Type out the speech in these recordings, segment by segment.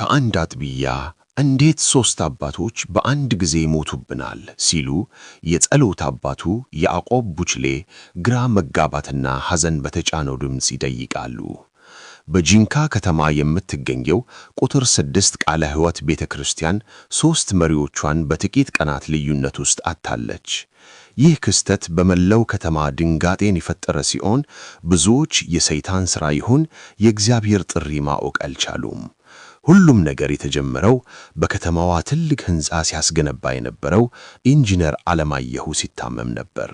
ከአንድ አጥቢያ እንዴት ሦስት አባቶች በአንድ ጊዜ ይሞቱብናል ሲሉ የጸሎት አባቱ ያዕቆብ ቡችሌ ግራ መጋባትና ሐዘን በተጫነው ድምፅ ይጠይቃሉ። በጂንካ ከተማ የምትገኘው ቁጥር 6 ቃለ ሕይወት ቤተ ክርስቲያን ሦስት መሪዎቿን በጥቂት ቀናት ልዩነት ውስጥ አጥታለች። ይህ ክስተት በመላው ከተማ ድንጋጤን የፈጠረ ሲሆን ብዙዎች የሰይጣን ሥራ ይሁን የእግዚአብሔር ጥሪ ማወቅ አልቻሉም። ሁሉም ነገር የተጀመረው በከተማዋ ትልቅ ሕንፃ ሲያስገነባ የነበረው ኢንጂነር ዓለማየሁ ሲታመም ነበር።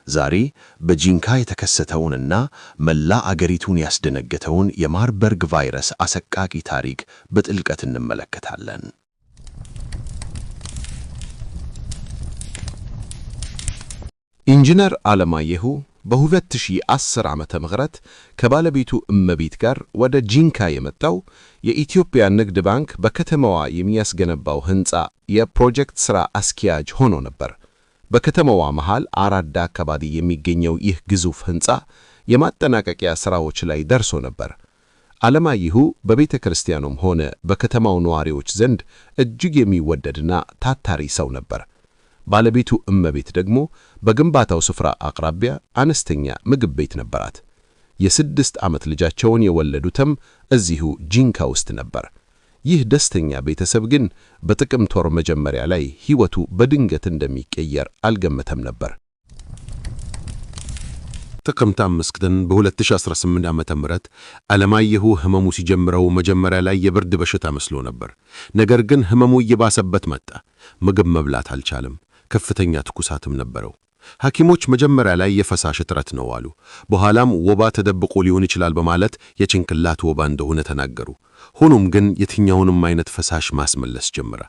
ዛሬ በጂንካ የተከሰተውንና መላ አገሪቱን ያስደነገጠውን የማርበርግ ቫይረስ አሰቃቂ ታሪክ በጥልቀት እንመለከታለን። ኢንጂነር ዓለማየሁ በ2010 ዓመተ ምህረት ከባለቤቱ እመቤት ጋር ወደ ጂንካ የመጣው የኢትዮጵያ ንግድ ባንክ በከተማዋ የሚያስገነባው ሕንፃ የፕሮጀክት ሥራ አስኪያጅ ሆኖ ነበር። በከተማዋ መሃል አራዳ አካባቢ የሚገኘው ይህ ግዙፍ ሕንፃ የማጠናቀቂያ ሥራዎች ላይ ደርሶ ነበር። ዓለማየሁ በቤተ ክርስቲያኑም ሆነ በከተማው ነዋሪዎች ዘንድ እጅግ የሚወደድና ታታሪ ሰው ነበር። ባለቤቱ እመቤት ደግሞ በግንባታው ስፍራ አቅራቢያ አነስተኛ ምግብ ቤት ነበራት። የ6 ዓመት ልጃቸውን የወለዱትም እዚሁ ጂንካ ውስጥ ነበር። ይህ ደስተኛ ቤተሰብ ግን በጥቅምት ወር መጀመሪያ ላይ ሕይወቱ በድንገት እንደሚቀየር አልገመተም ነበር። ጥቅምት 5 ቀን በ2018 ዓመተ ምህረት ዓለማየሁ ህመሙ ሲጀምረው መጀመሪያ ላይ የብርድ በሽታ መስሎ ነበር። ነገር ግን ህመሙ እየባሰበት መጣ። ምግብ መብላት አልቻለም። ከፍተኛ ትኩሳትም ነበረው። ሐኪሞች መጀመሪያ ላይ የፈሳሽ እጥረት ነው አሉ። በኋላም ወባ ተደብቆ ሊሆን ይችላል በማለት የጭንቅላት ወባ እንደሆነ ተናገሩ። ሆኖም ግን የትኛውንም አይነት ፈሳሽ ማስመለስ ጀመረ።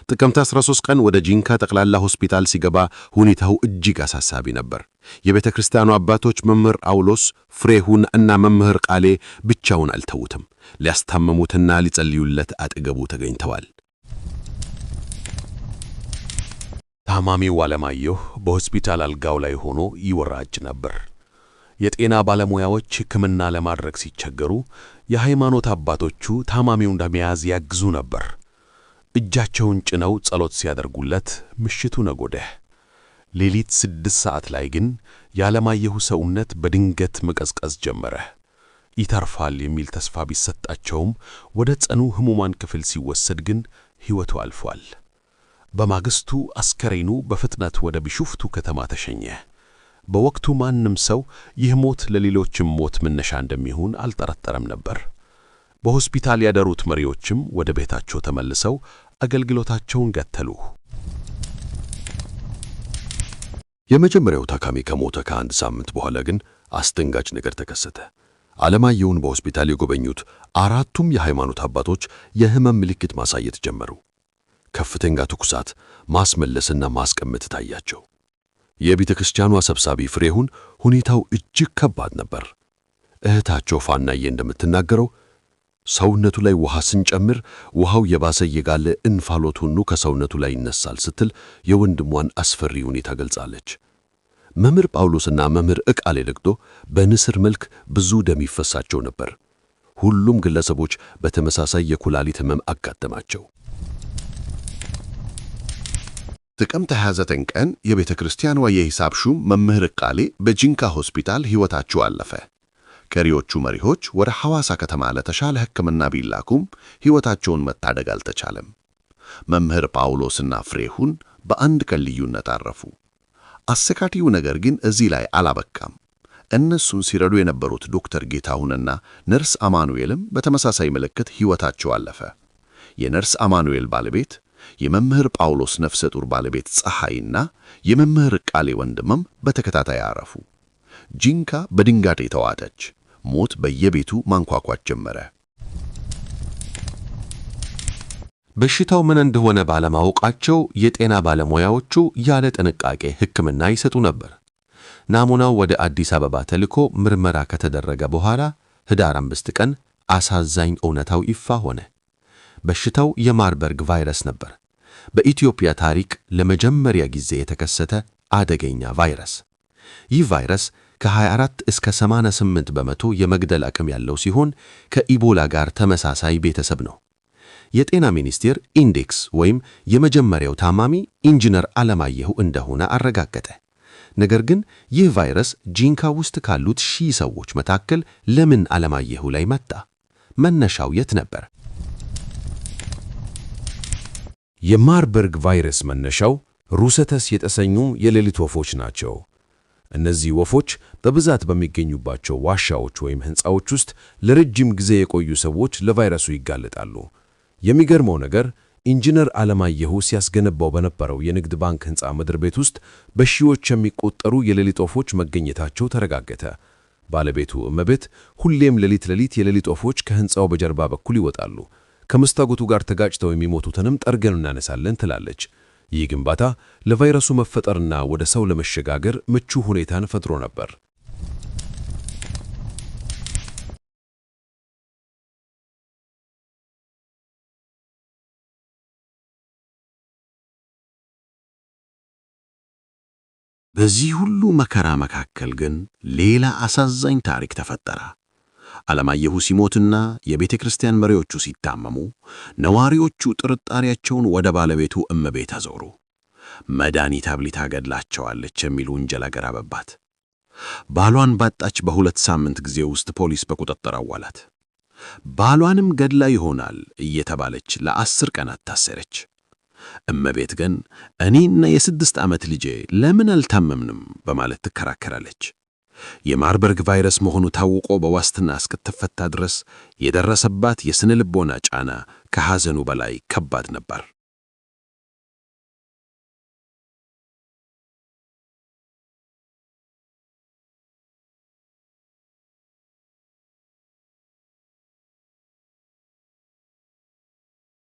ጥቅምት 13 ቀን ወደ ጂንካ ጠቅላላ ሆስፒታል ሲገባ ሁኔታው እጅግ አሳሳቢ ነበር። የቤተ ክርስቲያኑ አባቶች መምህር ጳውሎስ ፍሬሁን እና መምህር ቃሌ ብቻውን አልተውትም። ሊያስታመሙትና ሊጸልዩለት አጠገቡ ተገኝተዋል። ታማሚው ዓለማየሁ በሆስፒታል አልጋው ላይ ሆኖ ይወራጭ ነበር። የጤና ባለሙያዎች ሕክምና ለማድረግ ሲቸገሩ የሃይማኖት አባቶቹ ታማሚውን ለመያዝ ያግዙ ነበር። እጃቸውን ጭነው ጸሎት ሲያደርጉለት ምሽቱ ነጎደ። ሌሊት 6 ሰዓት ላይ ግን የዓለማየሁ ሰውነት በድንገት መቀዝቀዝ ጀመረ። ይተርፋል የሚል ተስፋ ቢሰጣቸውም ወደ ጽኑ ሕሙማን ክፍል ሲወሰድ ግን ሕይወቱ አልፏል። በማግስቱ አስከሬኑ በፍጥነት ወደ ቢሾፍቱ ከተማ ተሸኘ። በወቅቱ ማንም ሰው ይህ ሞት ለሌሎችም ሞት መነሻ እንደሚሆን አልጠረጠረም ነበር። በሆስፒታል ያደሩት መሪዎችም ወደ ቤታቸው ተመልሰው አገልግሎታቸውን ገተሉ። የመጀመሪያው ታካሚ ከሞተ ከአንድ ሳምንት በኋላ ግን አስደንጋጭ ነገር ተከሰተ። ዓለማየሁን በሆስፒታል የጎበኙት አራቱም የሃይማኖት አባቶች የህመም ምልክት ማሳየት ጀመሩ። ከፍተኛ ትኩሳት፣ ማስመለስና ማስቀመጥ ታያቸው። የቤተ ክርስቲያኗ ሰብሳቢ ፍሬሁን ሁኔታው እጅግ ከባድ ነበር። እህታቸው ፋናዬ እንደምትናገረው ሰውነቱ ላይ ውሃ ስንጨምር ውሃው የባሰ እየጋለ እንፋሎት ሁሉ ከሰውነቱ ላይ ይነሳል ስትል የወንድሟን አስፈሪ ሁኔታ ገልጻለች። መምህር ጳውሎስና መምህር ቃሌ ደግሞ በንስር መልክ ብዙ ደም ይፈሳቸው ነበር። ሁሉም ግለሰቦች በተመሳሳይ የኩላሊት ህመም አጋጠማቸው። ጥቅምት 29 ቀን የቤተ ክርስቲያኗ የሂሳብ ሹም መምህር ቃሌ በጂንካ ሆስፒታል ሕይወታቸው አለፈ። ቀሪዎቹ መሪዎች ወደ ሐዋሳ ከተማ ለተሻለ ሕክምና ቢላኩም ሕይወታቸውን መታደግ አልተቻለም። መምህር ጳውሎስና ፍሬሁን በአንድ ቀን ልዩነት አረፉ። አሰቃቂው ነገር ግን እዚህ ላይ አላበቃም። እነሱን ሲረዱ የነበሩት ዶክተር ጌታሁንና ነርስ አማኑኤልም በተመሳሳይ ምልክት ሕይወታቸው አለፈ። የነርስ አማኑኤል ባለቤት የመምህር ጳውሎስ ነፍሰ ጡር ባለቤት ፀሐይና የመምህር ቃሌ ወንድምም በተከታታይ አረፉ። ጂንካ በድንጋጤ ተዋጠች። ሞት በየቤቱ ማንኳኳት ጀመረ። በሽታው ምን እንደሆነ ባለማወቃቸው የጤና ባለሙያዎቹ ያለ ጥንቃቄ ሕክምና ይሰጡ ነበር። ናሙናው ወደ አዲስ አበባ ተልኮ ምርመራ ከተደረገ በኋላ ህዳር 5 ቀን አሳዛኝ እውነታው ይፋ ሆነ። በሽታው የማርበርግ ቫይረስ ነበር። በኢትዮጵያ ታሪክ ለመጀመሪያ ጊዜ የተከሰተ አደገኛ ቫይረስ። ይህ ቫይረስ ከ24 እስከ 88 በመቶ የመግደል አቅም ያለው ሲሆን ከኢቦላ ጋር ተመሳሳይ ቤተሰብ ነው። የጤና ሚኒስቴር ኢንዴክስ ወይም የመጀመሪያው ታማሚ ኢንጂነር አለማየሁ እንደሆነ አረጋገጠ። ነገር ግን ይህ ቫይረስ ጂንካ ውስጥ ካሉት 1000 ሰዎች መካከል ለምን አለማየሁ ላይ መጣ? መነሻው የት ነበር? የማርበርግ ቫይረስ መነሻው ሩሰተስ የተሰኙ የሌሊት ወፎች ናቸው። እነዚህ ወፎች በብዛት በሚገኙባቸው ዋሻዎች ወይም ሕንፃዎች ውስጥ ለረጅም ጊዜ የቆዩ ሰዎች ለቫይረሱ ይጋለጣሉ። የሚገርመው ነገር ኢንጂነር አለማየሁ ሲያስገነባው በነበረው የንግድ ባንክ ሕንፃ ምድር ቤት ውስጥ በሺዎች የሚቆጠሩ የሌሊት ወፎች መገኘታቸው ተረጋገጠ። ባለቤቱ እመቤት ሁሌም ሌሊት የሌሊት ወፎች ከሕንፃው በጀርባ በኩል ይወጣሉ፣ ከመስታወቱ ጋር ተጋጭተው የሚሞቱትንም ጠርገን እናነሳለን ትላለች። ይህ ግንባታ ለቫይረሱ መፈጠርና ወደ ሰው ለመሸጋገር ምቹ ሁኔታን ፈጥሮ ነበር። በዚህ ሁሉ መከራ መካከል ግን ሌላ አሳዛኝ ታሪክ ተፈጠረ። አለማየሁ ሲሞትና የቤተ ክርስቲያን መሪዎቹ ሲታመሙ ነዋሪዎቹ ጥርጣሬያቸውን ወደ ባለቤቱ እመቤት አዞሩ። መድኃኒት አብልታ ገድላቸዋለች የሚል ውንጀላ ገራበባት። ባሏን ባጣች በ2 ሳምንት ጊዜ ውስጥ ፖሊስ በቁጥጥር አዋላት። ባሏንም ገድላ ይሆናል እየተባለች ለ10 ቀናት ታሰረች። እመቤት ግን እኔና የ6 ዓመት ልጄ ለምን አልታመምንም በማለት ትከራከራለች። የማርበርግ ቫይረስ መሆኑ ታውቆ በዋስትና እስክትፈታ ድረስ የደረሰባት የስነ ልቦና ጫና ከሐዘኑ በላይ ከባድ ነበር።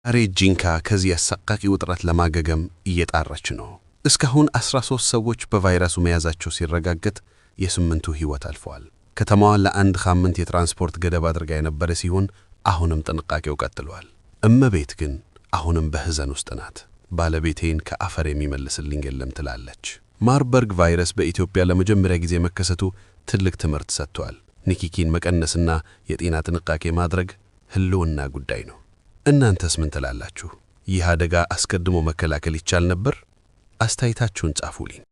ዛሬ ጂንካ ከዚህ አሰቃቂ ውጥረት ለማገገም እየጣረች ነው። እስካሁን 13 ሰዎች በቫይረሱ መያዛቸው ሲረጋገጥ የ8ቱ ሕይወት አልፈዋል። ከተማዋ ለ1 ሳምንት የትራንስፖርት ገደብ አድርጋ የነበረ ሲሆን አሁንም ጥንቃቄው ቀጥሏል። እመቤት ግን አሁንም በሕዘን ውስጥ ናት። ባለቤቴን ከአፈር የሚመልስልኝ የለም ትላለች። ማርበርግ ቫይረስ በኢትዮጵያ ለመጀመሪያ ጊዜ መከሰቱ ትልቅ ትምህርት ሰጥቷል። ንኪኪን መቀነስና የጤና ጥንቃቄ ማድረግ ህልውና ጉዳይ ነው። እናንተስ ምን ትላላችሁ? ይህ አደጋ አስቀድሞ መከላከል ይቻል ነበር? አስተያየታችሁን ጻፉልኝ።